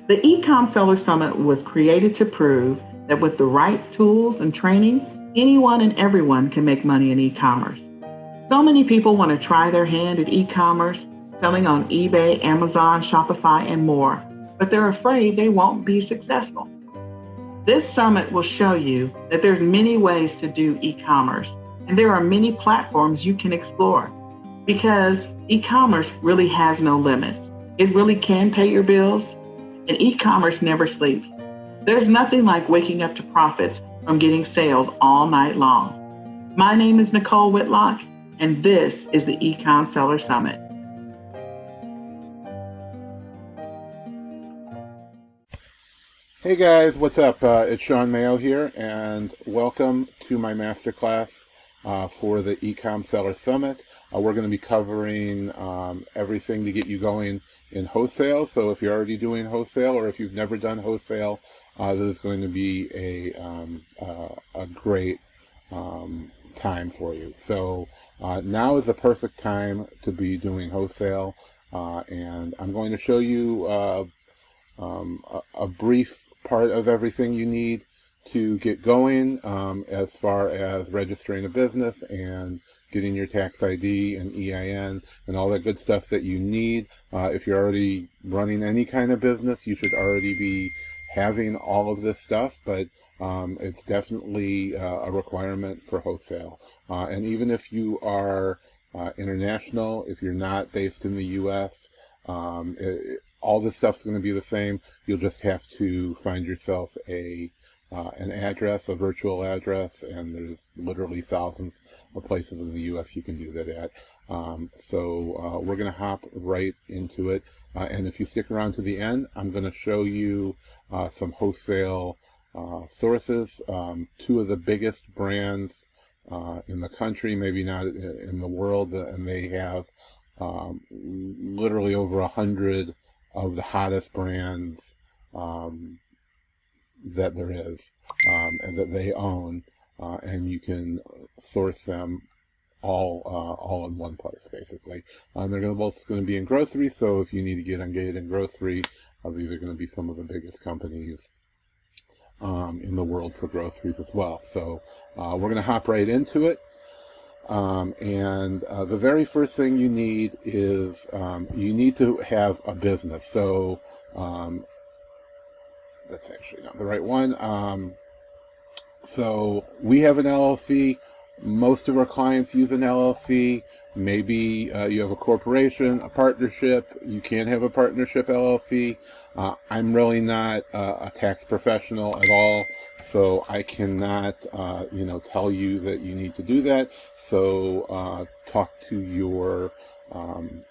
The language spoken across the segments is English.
The eCom Seller Summit was created to prove that with the right tools and training, anyone and everyone can make money in e-commerce. So many people want to try their hand at e-commerce, selling on eBay, Amazon, Shopify, and more, but they're afraid they won't be successful. This summit will show you that there's many ways to do e-commerce, and there are many platforms you can explore, because e-commerce really has no limits. It really can pay your bills, and e-commerce never sleeps. There's nothing like waking up to profits from getting sales all night long. My name is Nicole Whitlock, and this is the eCom Seller Summit. Hey guys, what's up? It's Shawn Mayo here, and welcome to my masterclass for the eCom Seller Summit. We're going to be covering everything to get you going in wholesale. So if you're already doing wholesale, or if you've never done wholesale, this is going to be a great time for you. So now is the perfect time to be doing wholesale, and I'm going to show you a brief part of everything you need to get going, as far as registering a business and getting your tax ID and EIN and all that good stuff that you need. If you're already running any kind of business, you should already be having all of this stuff, but it's definitely a requirement for wholesale. And even if you are international, if you're not based in the US, all this stuff's going to be the same. You'll just have to find yourself an address, a virtual address, and there's literally thousands of places in the U.S. you can do that at. So we're going to hop right into it. And if you stick around to the end, I'm going to show you some wholesale sources. Two of the biggest brands in the country, maybe not in the world, and they have literally over 100 of the hottest brands that there is, and that they own, and you can source them all in one place, basically. They're both going to be in grocery, so if you need to get engaged in grocery, these are going to be some of the biggest companies in the world for groceries as well. So we're going to hop right into it. And the very first thing you need is you need to have a business. So that's actually not the right one. So we have an LLC. Most of our clients use an LLC. Maybe you have a corporation, a partnership. You can have a partnership LLC. I'm really not a tax professional at all, so I cannot, tell you that you need to do that. So talk to your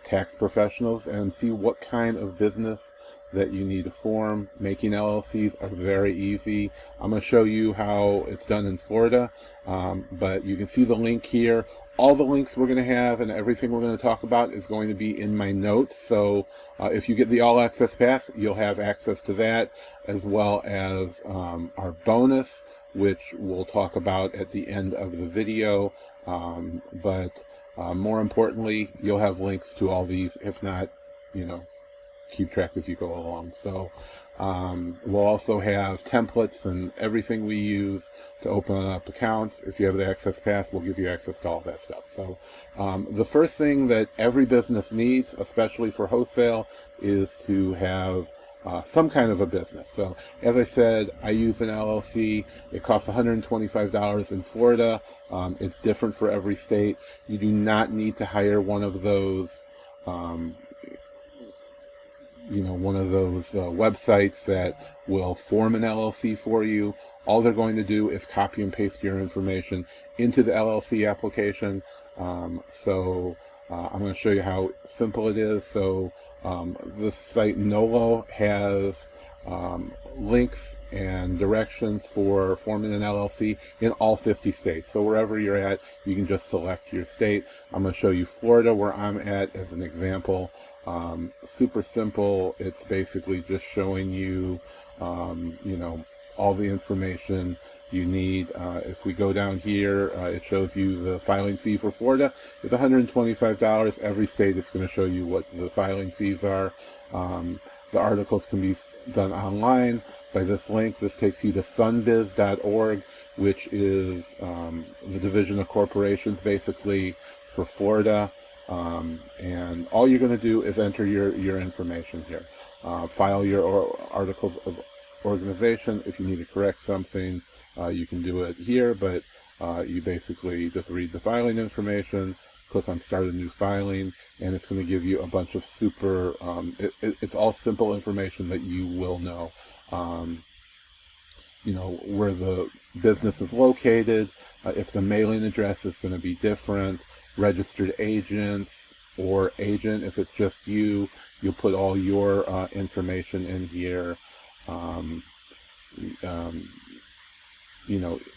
tax professionals and see what kind of business that you need to form. Making LLCs are very easy. I'm going to show you how it's done in Florida, but you can see the link here. All the links we're going to have and everything we're going to talk about is going to be in my notes. So if you get the All Access Pass, you'll have access to that, as well as our bonus, which we'll talk about at the end of the video. But more importantly, you'll have links to all these. If not, keep track as you go along. So we'll also have templates and everything we use to open up accounts. If you have the Access Pass, we'll give you access to all that stuff. So the first thing that every business needs, especially for wholesale, is to have some kind of a business. So as I said, I use an LLC. It costs $125 in Florida. It's different for every state. You do not need to hire one of those websites that will form an LLC for you. All they're going to do is copy and paste your information into the LLC application. So I'm going to show you how simple it is. So the site Nolo has links and directions for forming an LLC in all 50 states. So wherever you're at, you can just select your state. I'm going to show you Florida, where I'm at, as an example. Super simple. It's basically just showing you, all the information you need. If we go down here, it shows you the filing fee for Florida is $125. Every state is going to show you what the filing fees are. The articles can be done online by this link. This takes you to sunbiz.org, which is the Division of Corporations, basically, for Florida. And all you're going to do is enter your information here. File your articles of organization. If you need to correct something, you can do it here, but you basically just read the filing information, click on Start a New Filing, and it's going to give you a bunch of super, it's all simple information that you will know. Where the business is located, if the mailing address is going to be different, registered agents or agent, if it's just you, you'll put all your information in here.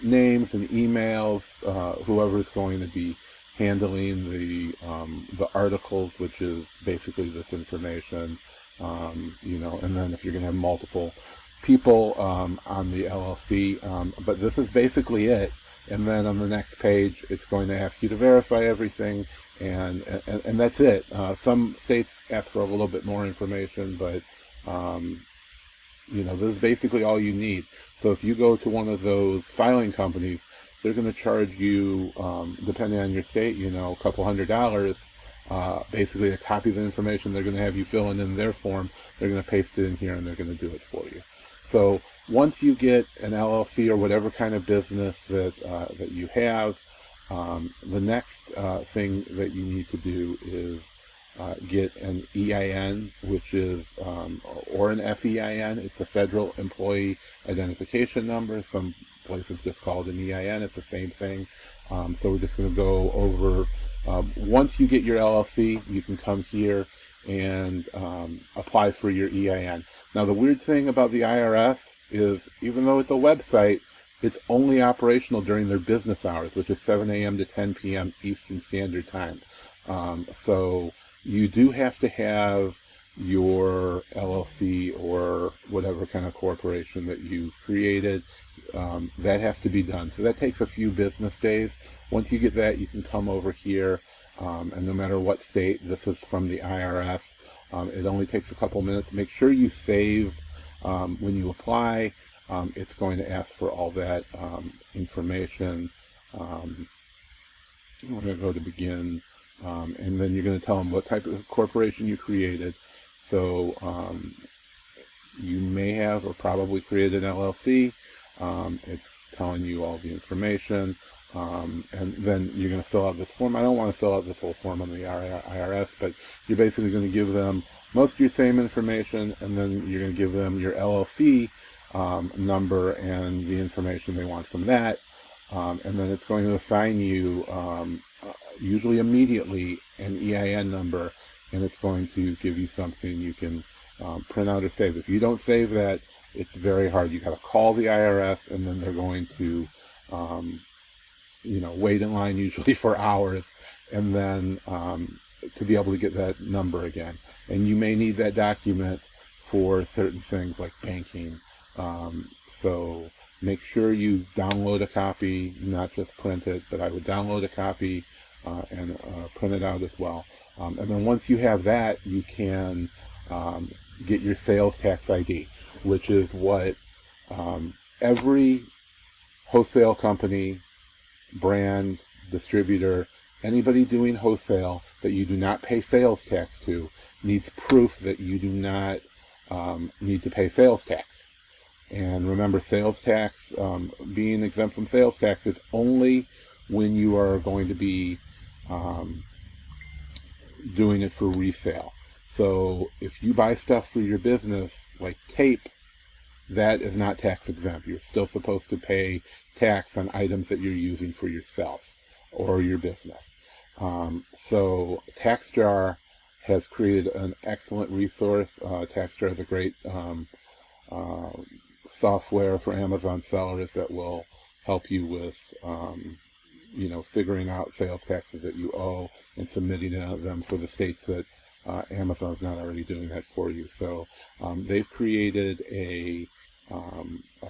Names and emails, whoever's going to be handling the articles, which is basically this information, and then if you're going to have multiple people on the LLC, but this is basically it. And then on the next page, it's going to ask you to verify everything, and that's it. Some states ask for a little bit more information, but this is basically all you need. So if you go to one of those filing companies, they're going to charge you, depending on your state, a couple $100, basically a copy of the information they're going to have you fill in their form. They're going to paste it in here, and they're going to do it for you. So once you get an LLC or whatever kind of business that you have, the next thing that you need to do is get an EIN, which is, or an FEIN. It's a Federal Employee Identification Number. Some places just call it an EIN. It's the same thing. So we're just going to go over, once you get your LLC, you can come here and apply for your EIN. Now, the weird thing about the IRS is, even though it's a website, it's only operational during their business hours, which is 7 a.m. to 10 p.m. Eastern Standard Time. So you do have to have your LLC or whatever kind of corporation that you've created. That has to be done. So that takes a few business days. Once you get that, you can come over here, and no matter what state, this is from the IRS. It only takes a couple minutes. Make sure you save when you apply. It's going to ask for all that information. We're going to go to begin, and then you're going to tell them what type of corporation you created. So you may have or probably created an LLC. It's telling you all the information, and then you're going to fill out this form. I don't want to fill out this whole form on the IRS, but you're basically going to give them most of your same information, and then you're going to give them your LLC number and the information they want from that, and then it's going to assign you, usually immediately, an EIN number, and it's going to give you something you can print out or save. If you don't save that, it's very hard. You got to call the IRS, and then they're going to, wait in line usually for hours, and then to be able to get that number again. And you may need that document for certain things like banking. So make sure you download a copy, not just print it, but I would download a copy and print it out as well. And then once you have that, you can get your sales tax ID, which is what every wholesale company, brand, distributor, anybody doing wholesale that you do not pay sales tax to needs proof that you do not need to pay sales tax. And remember, sales tax, being exempt from sales tax is only when you are going to be doing it for resale. So if you buy stuff for your business, like tape, that is not tax exempt. You're still supposed to pay tax on items that you're using for yourself or your business. So TaxJar has created an excellent resource. TaxJar is a great software for Amazon sellers that will help you with figuring out sales taxes that you owe and submitting them for the states that Amazon's not already doing that for you. So they've created a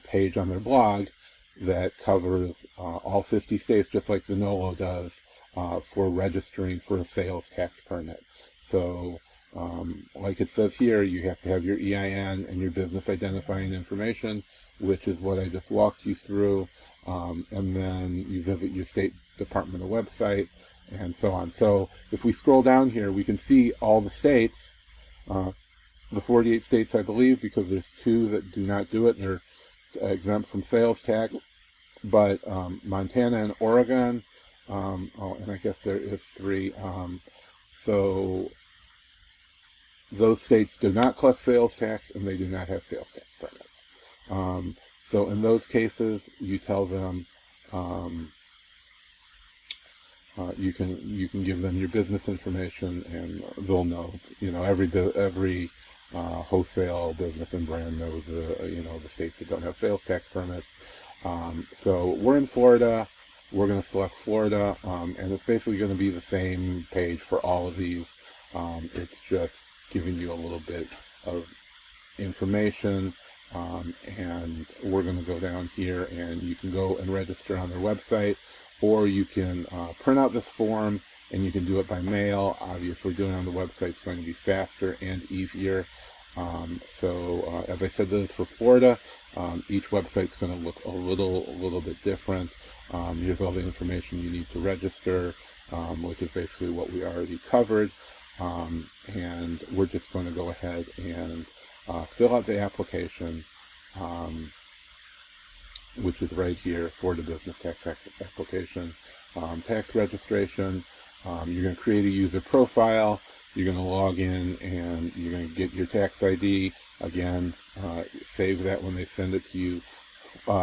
page on their blog that covers all 50 states, just like the NOLO does, for registering for a sales tax permit. So Like it says here, you have to have your EIN and your business identifying information, which is what I just walked you through. And then you visit your state department website and so on. So if we scroll down here, we can see all the states, the 48 states, I believe, because there's 2 that do not do it. They're exempt from sales tax, but Montana and Oregon, and I guess there is 3. So those states do not collect sales tax, and they do not have sales tax permits. So in those cases, you tell them you can give them your business information, and they'll know. Every wholesale business and brand knows the states that don't have sales tax permits. So we're in Florida. We're going to select Florida, and it's basically going to be the same page for all of these. It's just giving you a little bit of information, and we're going to go down here, and you can go and register on their website, or you can print out this form, and you can do it by mail. Obviously, doing it on the website is going to be faster and easier. As I said, this is for Florida. Each website's going to look a little bit different. Here's all the information you need to register, which is basically what we already covered. And we're just going to go ahead and fill out the application, which is right here, Florida Business Tax Application, tax registration. You're going to create a user profile. You're going to log in, and you're going to get your tax ID. Again, save that when they send it to you.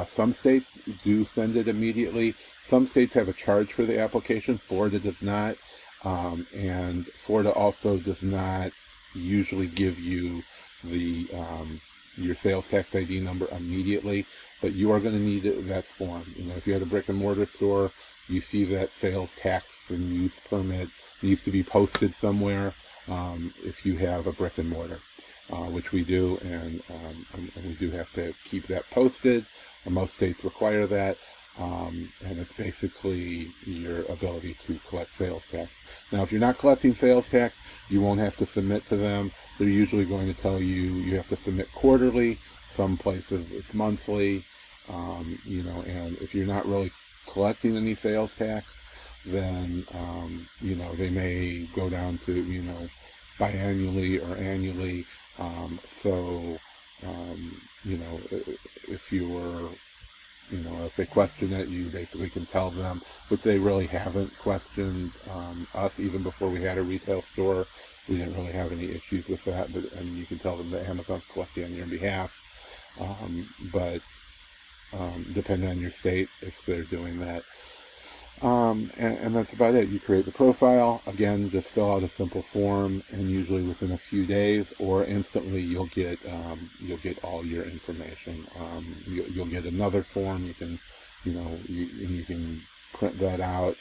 Some states do send it immediately. Some states have a charge for the application. Florida does not. And Florida also does not usually give you the your sales tax ID number immediately, but you are going to need that form. If you had a brick and mortar store, you see that sales tax and use permit needs to be posted somewhere. If you have a brick and mortar, which we do, and we do have to keep that posted. Most states require that. And it's basically your ability to collect sales tax. Now, if you're not collecting sales tax, you won't have to submit to them. They're usually going to tell you have to submit quarterly. Some places it's monthly. And if you're not really collecting any sales tax, then they may go down to biannually or annually. If you were if they question it, you basically can tell them, which they really haven't questioned us even before we had a retail store. We didn't really have any issues with that, and you can tell them that Amazon's collecting on your behalf. But depending on your state, if they're doing that. And that's about it. You create the profile. Again, just fill out a simple form, and usually within a few days or instantly, you'll get all your information. You'll get another form. You can, you can print that out.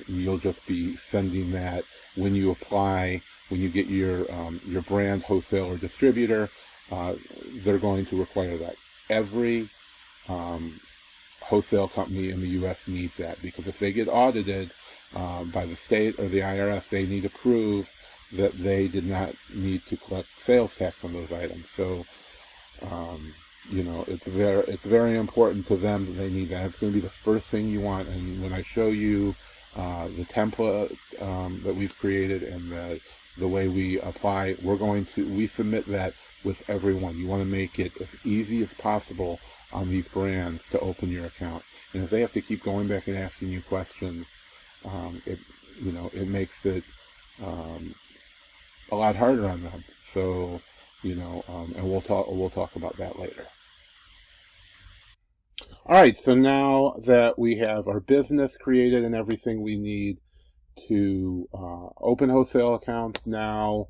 You'll just be sending that when you apply. When you get your brand, wholesale, or distributor, they're going to require that. Every wholesale company in the U.S. needs that, because if they get audited by the state or the IRS, they need to prove that they did not need to collect sales tax on those items. So, it's very important to them that they need that. It's going to be the first thing you want. And when I show you the template that we've created and the way we apply, we submit that with everyone. You want to make it as easy as possible on these brands to open your account. And if they have to keep going back and asking you questions, it makes it a lot harder on them. So, and we'll talk about that later. All right, so now that we have our business created and everything we need to open wholesale accounts, now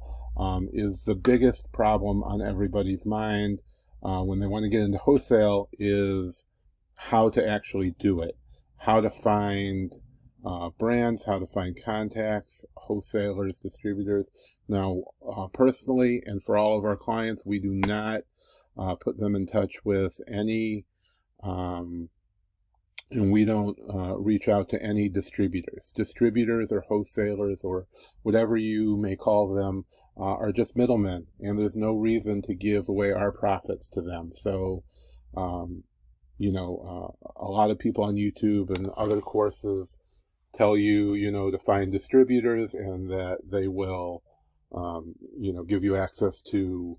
is the biggest problem on everybody's mind when they want to get into wholesale is how to actually do it, how to find brands, how to find contacts, wholesalers, distributors. Now, personally, and for all of our clients, we do not put them in touch with any and we don't reach out to any distributors or wholesalers or whatever you may call them. are just middlemen, and there's no reason to give away our profits to them. So, a lot of people on YouTube and other courses tell you, to find distributors and that they will, give you access to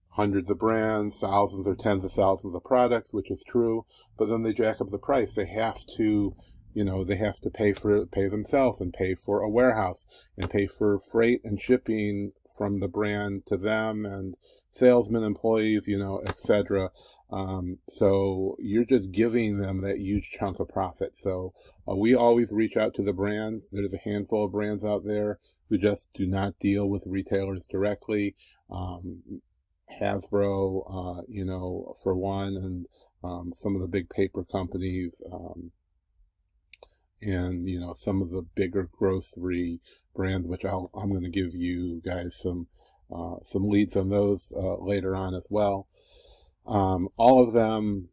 hundreds of brands, thousands or tens of thousands of products, which is true, but then they jack up the price. They have to, pay themselves and pay for a warehouse and pay for freight and shipping from the brand to them and salesmen, employees, etc. So you're just giving them that huge chunk of profit. So we always reach out to the brands. There's a handful of brands out there who just do not deal with retailers directly. Hasbro, for one, and some of the big paper companies, and some of the bigger grocery brands, which I'm going to give you guys some leads on those later on as well. All of them,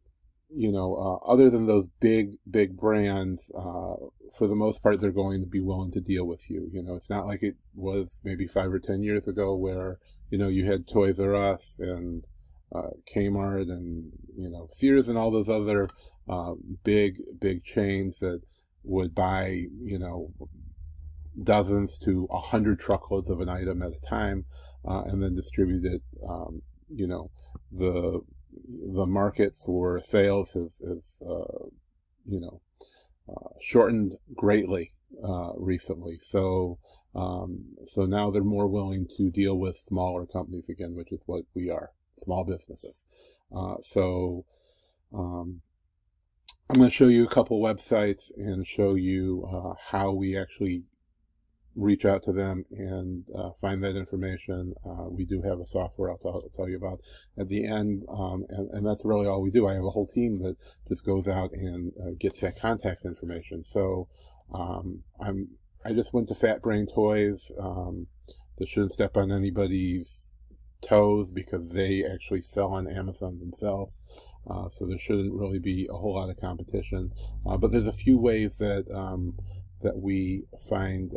other than those big brands, for the most part, they're going to be willing to deal with you. It's not like it was maybe 5 or 10 years ago where, you had Toys R Us and Kmart and, Sears and all those other big chains that would buy, dozens to 100 truckloads of an item at a time, and then distribute it. The market for sales has shortened greatly recently. So now they're more willing to deal with smaller companies again, which is what we are, small businesses. I'm going to show you a couple websites and show you how we actually reach out to them and find that information. We do have a software I'll tell you about at the end, and that's really all we do. I have a whole team that just goes out and gets that contact information. So I just went to Fat Brain Toys. That shouldn't step on anybody's toes because they actually sell on Amazon themselves. So there shouldn't really be a whole lot of competition. But there's a few ways that we find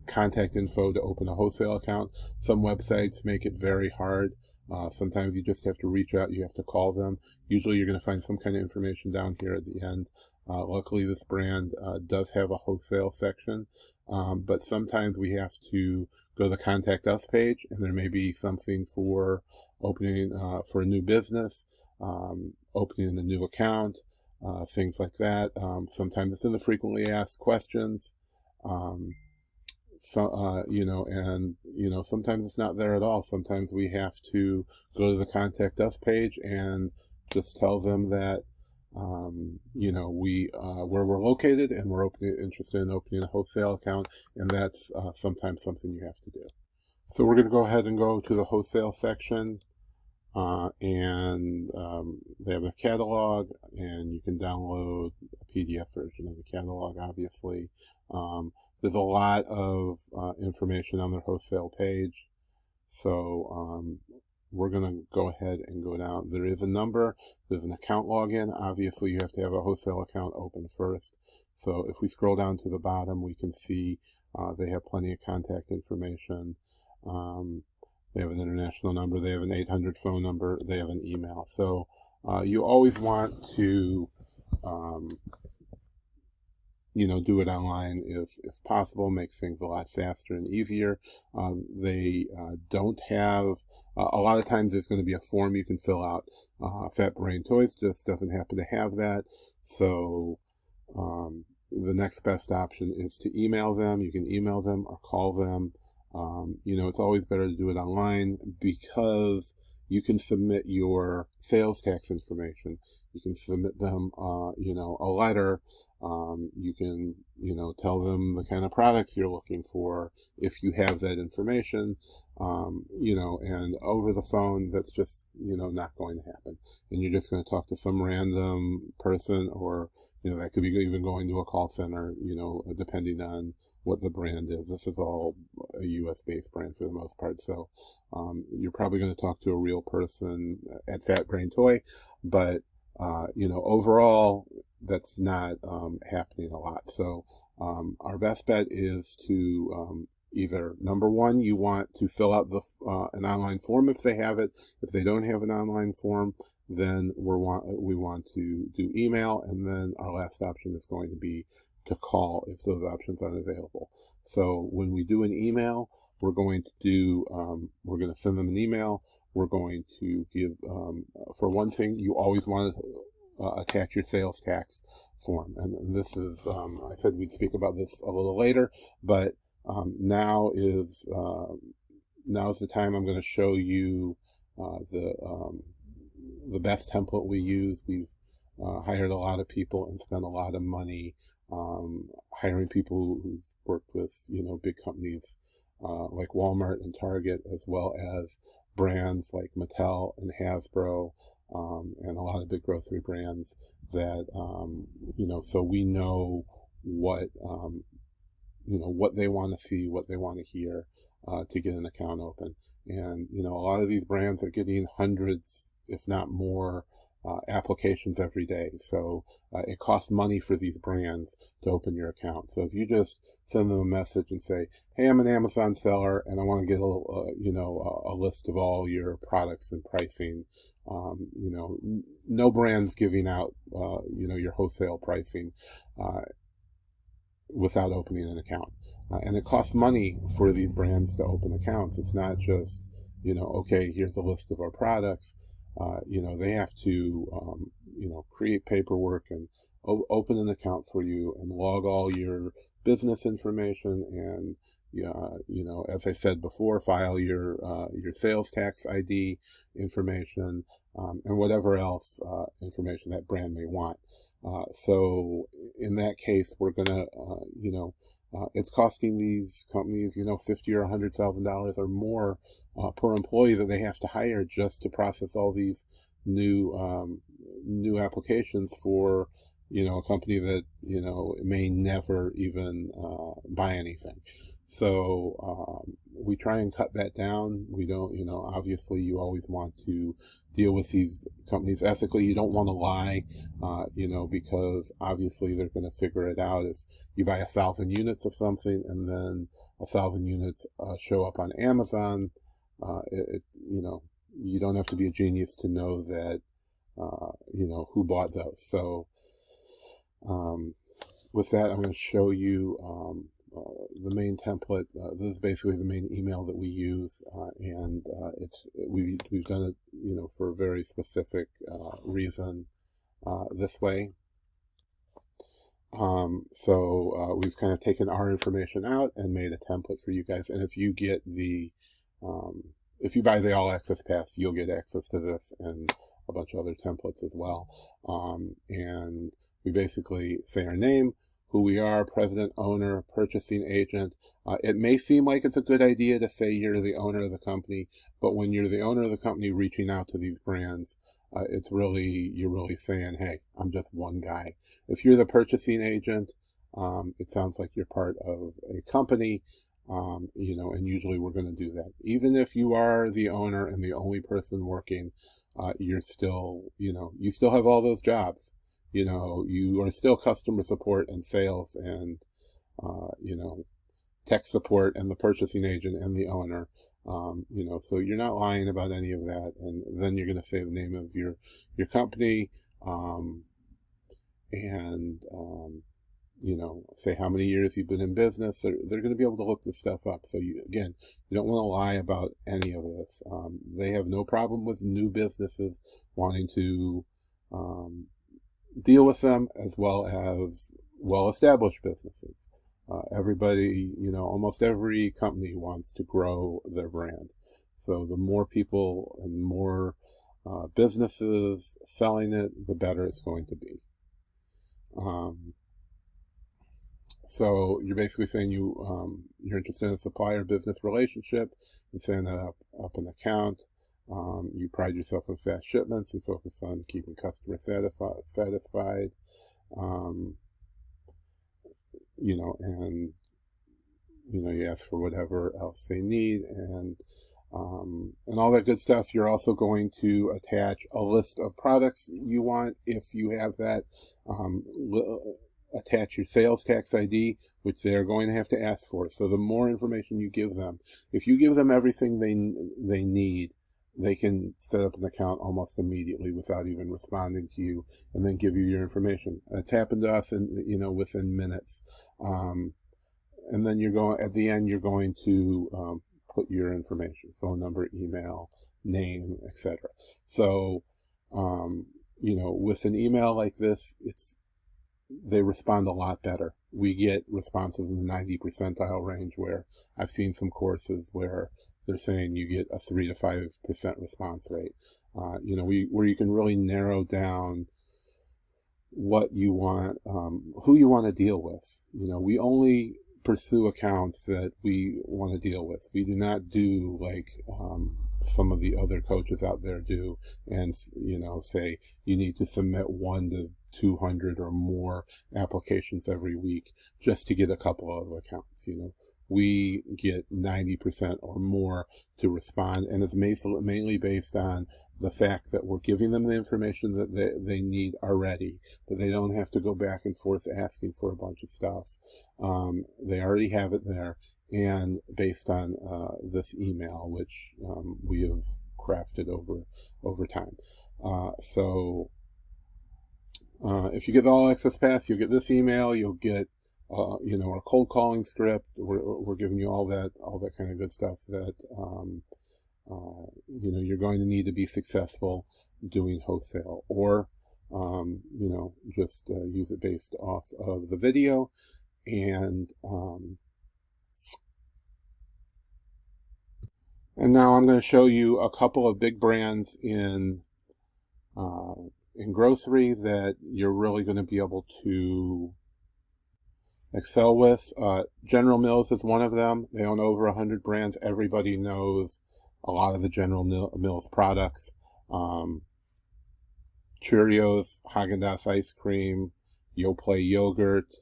contact info to open a wholesale account. Some websites make it very hard. Sometimes you just have to reach out, you have to call them. Usually you're going to find some kind of information down here at the end. Luckily this brand does have a wholesale section, but sometimes we have to go to the Contact Us page, and there may be something for opening for a new business, opening a new account, things like that. Sometimes it's in the frequently asked questions. Sometimes it's not there at all. Sometimes we have to go to the Contact Us page and just tell them that, where we're located and we're interested in opening a wholesale account, and that's sometimes something you have to do. So we're going to go ahead and go to the wholesale section. And they have a catalog, and you can download a PDF version of the catalog, obviously. There's a lot of information on their wholesale page. So we're going to go ahead and go down. There is a number. There's an account login. Obviously, you have to have a wholesale account open first. So if we scroll down to the bottom, we can see they have plenty of contact information. They have an international number. They have an 800 phone number. They have an email. So you always want to, do it online if possible. Makes things a lot faster and easier. They don't have, a lot of times there's going to be a form you can fill out. Fat Brain Toys just doesn't happen to have that. So the next best option is to email them. You can email them or call them. It's always better to do it online because you can submit your sales tax information. You can submit them, a letter. You can, tell them the kind of products you're looking for if you have that information, and over the phone, that's just, not going to happen. And you're just going to talk to some random person, or, that could be even going to a call center, depending on what the brand is. This is all a US-based brand for the most part. So you're probably going to talk to a real person at Fat Brain Toy, but, overall, that's not happening a lot. So our best bet is to either number one, you want to fill out an online form if they have it. If they don't have an online form, then we want to do email, and then our last option is going to be to call if those options aren't available. So when we do an email, we're going to send them an email. We're going to give, for one thing, you always want to attach your sales tax form. And this is, I said we'd speak about this a little later, but now is the time I'm going to show you the best template we use. We've hired a lot of people and spent a lot of money hiring people who've worked with big companies like Walmart and Target, as well as brands like Mattel and Hasbro, and a lot of big grocery brands that so we know what what they want to see, what they want to hear to get an account open. And a lot of these brands are getting hundreds, if not more, applications every day. So it costs money for these brands to open your account. So if you just send them a message and say, hey, I'm an Amazon seller and I want to get a list of all your products and pricing, no brand's giving out your wholesale pricing without opening an account. And it costs money for these brands to open accounts. It's not just, okay, here's a list of our products. They have to, create paperwork and open an account for you and log all your business information and, as I said before, file your sales tax ID information and whatever else information that brand may want. So in that case, we're gonna, it's costing these companies, $50,000 or $100,000 or more per employee that they have to hire just to process all these new applications for a company that may never even buy anything. So we try and cut that down. We don't, obviously you always want to deal with these companies ethically. You don't want to lie, because obviously they're going to figure it out. If you buy 1,000 units of something and then 1,000 units show up on Amazon, you don't have to be a genius to know that, who bought those. So with that, I'm going to show you the main template. This is basically the main email that we use, and we've done it, for a very specific reason this way. So we've kind of taken our information out and made a template for you guys. And if you get if you buy the All Access Pass, you'll get access to this and a bunch of other templates as well. And we basically say our name, who we are, president, owner, purchasing agent. It may seem like it's a good idea to say you're the owner of the company, but when you're the owner of the company reaching out to these brands, you're really saying, hey, I'm just one guy. If you're the purchasing agent, it sounds like you're part of a company, and usually we're going to do that. Even if you are the owner and the only person working, you're still, you still have all those jobs. You are still customer support and sales and, tech support and the purchasing agent and the owner. So you're not lying about any of that. And then you're going to say the name of your company, and, say how many years you've been in business. They're going to be able to look this stuff up. So you don't want to lie about any of this. They have no problem with new businesses wanting to, deal with them, as well as well-established businesses. Everybody, almost every company wants to grow their brand. So the more people and more businesses selling it, the better it's going to be. So you're basically saying you're interested in a supplier-business relationship and setting that up an account. You pride yourself on fast shipments and focus on keeping customers satisfied. And you ask for whatever else they need, and all that good stuff. You're also going to attach a list of products you want, if you have that. attach your sales tax ID, which they're going to have to ask for. So the more information you give them, if you give them everything they need, they can set up an account almost immediately without even responding to you, and then give you your information. It's happened to us within minutes. And then at the end, you're going to put your information, phone number, email, name, etc. So, with an email like this, they respond a lot better. We get responses in the 90 percentile range, where I've seen some courses where they're saying you get a 3 to 5% response rate. Where you can really narrow down what you want, who you want to deal with. We only pursue accounts that we want to deal with. We do not do like some of the other coaches out there do, and say you need to submit 1 to 200 or more applications every week just to get a couple of accounts. We get 90% or more to respond, and it's mainly based on the fact that we're giving them the information that they need already, that they don't have to go back and forth asking for a bunch of stuff. They already have it there, and based on this email, which we have crafted over time. If you get the All Access Pass, you'll get this email, you'll get our cold calling script. We're giving you all that kind of good stuff that you're going to need to be successful doing wholesale, or just use it based off of the video. And now I'm going to show you a couple of big brands in grocery that you're really going to be able to excel with. General Mills is one of them. They own over 100 brands. Everybody knows a lot of the General Mills products. Cheerios, Haagen-Dazs ice cream, Yoplait yogurt,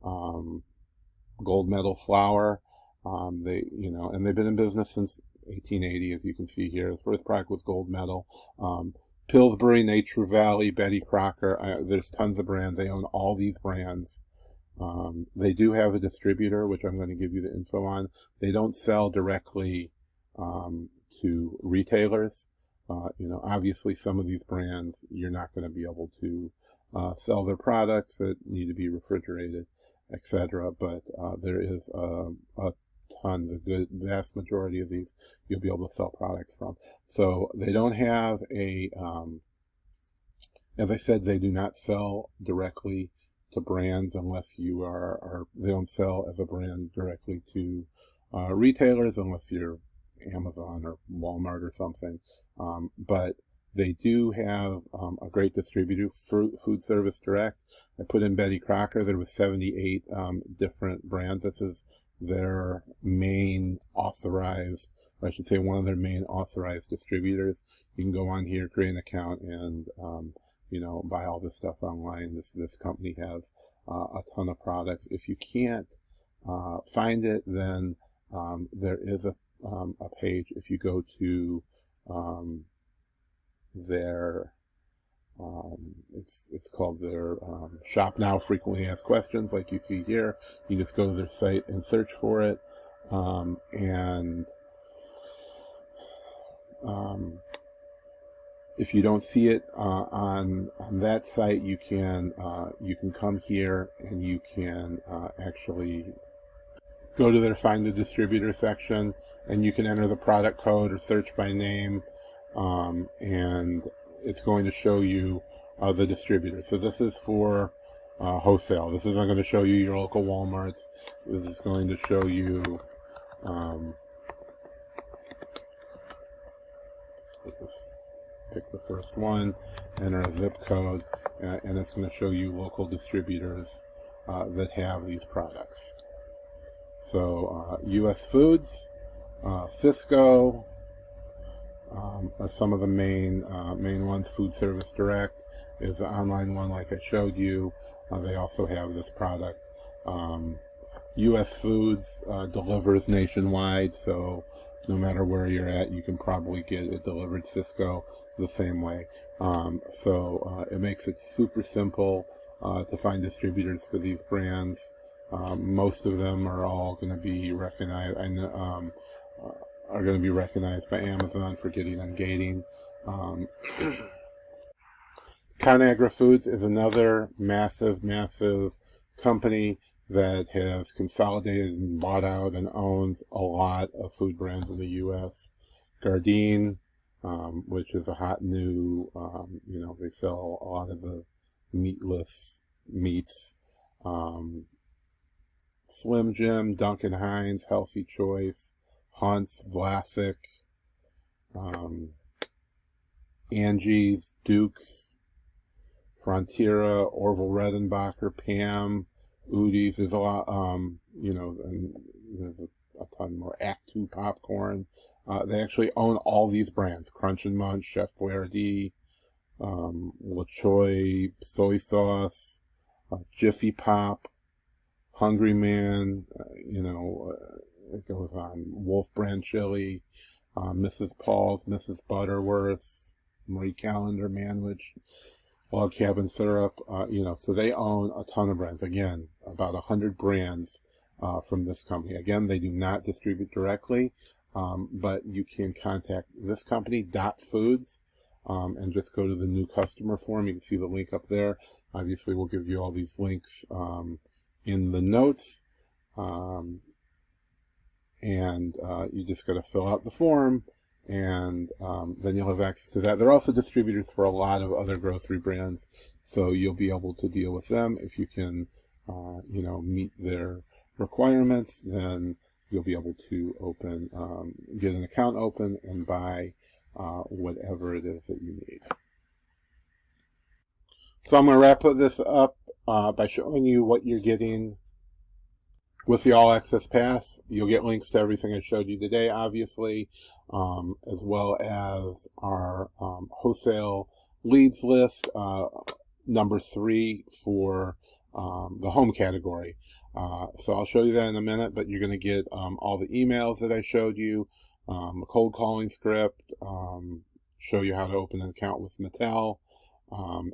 Gold Medal flour. And they've been in business since 1880, as you can see here. The first product was Gold Medal. Pillsbury, Nature Valley, Betty Crocker. There's tons of brands. They own all these brands. They do have a distributor, which I'm going to give you the info on. They don't sell directly to retailers. Obviously some of these brands, you're not going to be able to sell their products that need to be refrigerated, etc. But there is a ton, the vast majority of these, you'll be able to sell products from. So they don't have as I said, they do not sell directly to brands unless you they don't sell as a brand directly to retailers unless you're Amazon or Walmart or something. But they do have a great distributor, Food Service Direct. I put in Betty Crocker. There was 78 different brands. This is their main authorized, or I should say one of their main authorized distributors. You can go on here, create an account, and buy all this stuff online. This company has a ton of products. If you can't find it, then there is a page. If you go to their it's called their Shop Now Frequently Asked Questions, like you see here. You just go to their site and search for it, and if you don't see it on that site, you can come here and you can actually go to their Find the Distributor section, and you can enter the product code or search by name, and it's going to show you the distributor. So this is for wholesale. This isn't going to show you your local Walmarts. This is going to show you let's pick the first one, enter a zip code, and it's going to show you local distributors that have these products. So U.S. Foods, Cisco are some of the main ones. Food Service Direct is the online one, like I showed you. They also have this product. U.S. Foods delivers nationwide, so no matter where you're at, you can probably get it delivered. Cisco the same way. So it makes it super simple to find distributors for these brands. Most of them are all going to be recognized. Are going to be recognized by Amazon for getting on gating. ConAgra Foods is another massive company that has consolidated and bought out and owns a lot of food brands in the U.S. Gardein, which is a hot new, they sell a lot of the meatless meats. Slim Jim, Duncan Hines, Healthy Choice, Hunt's, Vlasic, Angie's, Duke's, Frontiera, Orville Redenbacher, Pam, Udi's. There's a lot, and there's a ton more. Act 2 Popcorn. They actually own all these brands. Crunch and Munch, Chef Boyardee, La Choy, Soy Sauce, Jiffy Pop, Hungry Man, it goes on. Wolf Brand Chili, Mrs. Paul's, Mrs. Butterworth, Marie Callender, Manwich, Log Cabin Syrup, so they own a ton of brands. Again, about 100 brands from this company. Again, they do not distribute directly, but you can contact this company, Foods, and just go to the new customer form. You can see the link up there. Obviously, we'll give you all these links in the notes, and you just got to fill out the form, and then you'll have access to that. They're also distributors for a lot of other grocery brands, so you'll be able to deal with them. If you can, meet their requirements, then you'll be able to get an account open and buy whatever it is that you need. So I'm going to wrap this up by showing you what you're getting with the All Access Pass. You'll get links to everything I showed you today, obviously, as well as our wholesale leads list, number 3 for the home category. So I'll show you that in a minute, but you're going to get all the emails that I showed you, a cold calling script, show you how to open an account with Mattel,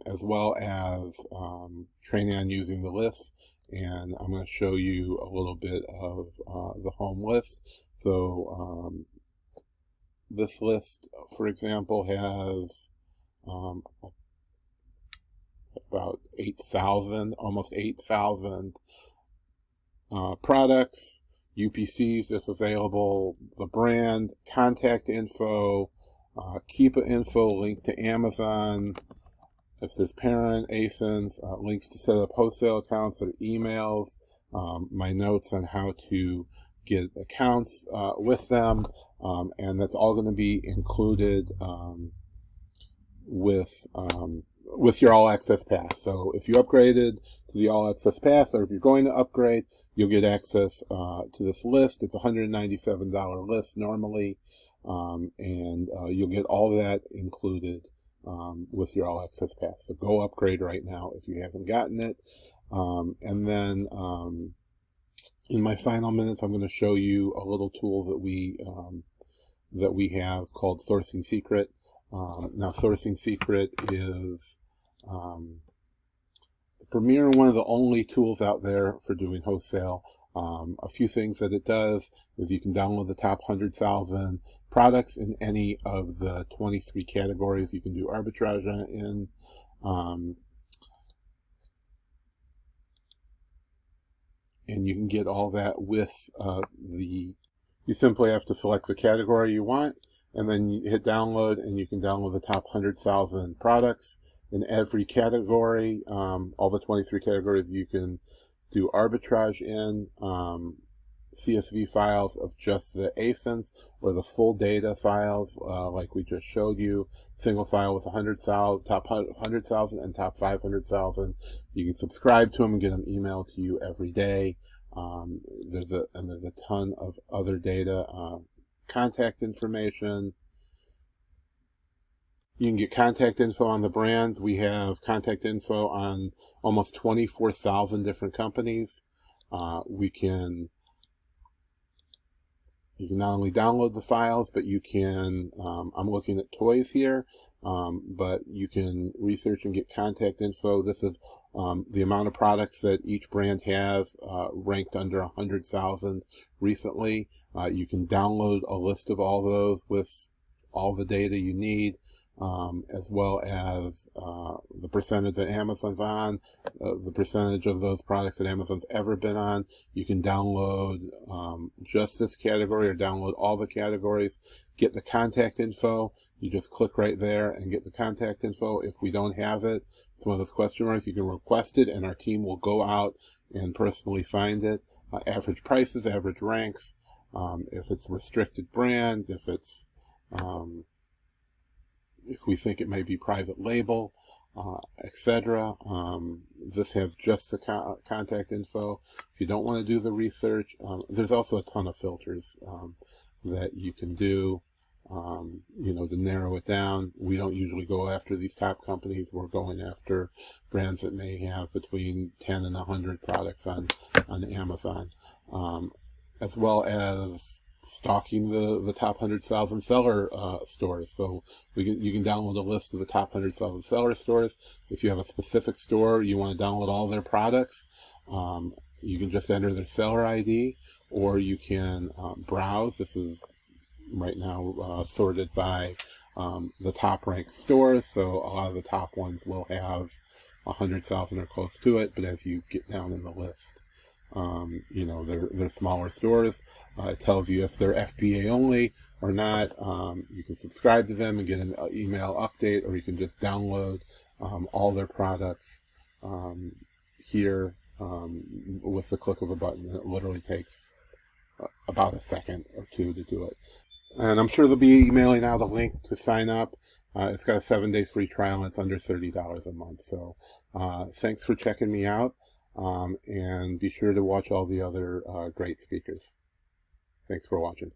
as well as training on using the list. And I'm going to show you a little bit of the home list. So this list, for example, has about 8,000, almost 8,000 products, UPCs if available, the brand, contact info, Keepa info, link to Amazon, if there's parent, ASINs, links to set up wholesale accounts, their emails, my notes on how to get accounts with them, and that's all going to be included with your All Access Pass. So if you upgraded to the All Access Pass, or if you're going to upgrade, you'll get access to this list. It's a $197 list normally, and you'll get all that included with your All Access Pass. So go upgrade right now if you haven't gotten it. And then in my final minutes, I'm going to show you a little tool that we have called Sourcing Secret. Now, Sourcing Secret is the premier and one of the only tools out there for doing wholesale. A few things that it does is you can download the top 100,000 products in any of the 23 categories. You can do arbitrage in. And you can get all that with you simply have to select the category you want, and then you hit download, and you can download the top 100,000 products in every category. All the 23 categories you can do arbitrage in, CSV files of just the ASINs or the full data files, like we just showed you. Single file with 100,000, top 100,000 and top 500,000. You can subscribe to them and get them emailed to you every day. There's a ton of other data, contact information. You can get contact info on the brands. We have contact info on almost 24,000 different companies. You can not only download the files, but you can, I'm looking at toys here, but you can research and get contact info. This is the amount of products that each brand has, ranked under 100,000 recently. You can download a list of all those with all the data you need, as well as the percentage that Amazon's on, the percentage of those products that Amazon's ever been on. You can download just this category or download all the categories, get the contact info. You just click right there and get the contact info. If we don't have it, it's one of those question marks, you can request it and our team will go out and personally find it. Average prices, average ranks, if it's a restricted brand, if it's if we think it may be private label, etc. This has just the contact info. If you don't want to do the research, there's also a ton of filters that you can do, to narrow it down. We don't usually go after these top companies. We're going after brands that may have between 10 and 100 products on Amazon, as well as stalking the top 100,000 seller stores. So you can download a list of the top 100,000 seller stores. If you have a specific store, you want to download all their products, you can just enter their seller ID, or you can browse. This is right now sorted by the top ranked stores, so a lot of the top ones will have 100,000 or close to it, but as you get down in the list, they're smaller stores. It tells you if they're FBA only or not. You can subscribe to them and get an email update, or you can just download all their products here with the click of a button. It literally takes about a second or two to do it. And I'm sure they'll be emailing out a link to sign up. It's got a 7-day free trial, and it's under $30 a month. So thanks for checking me out. And be sure to watch all the other great speakers. Thanks for watching.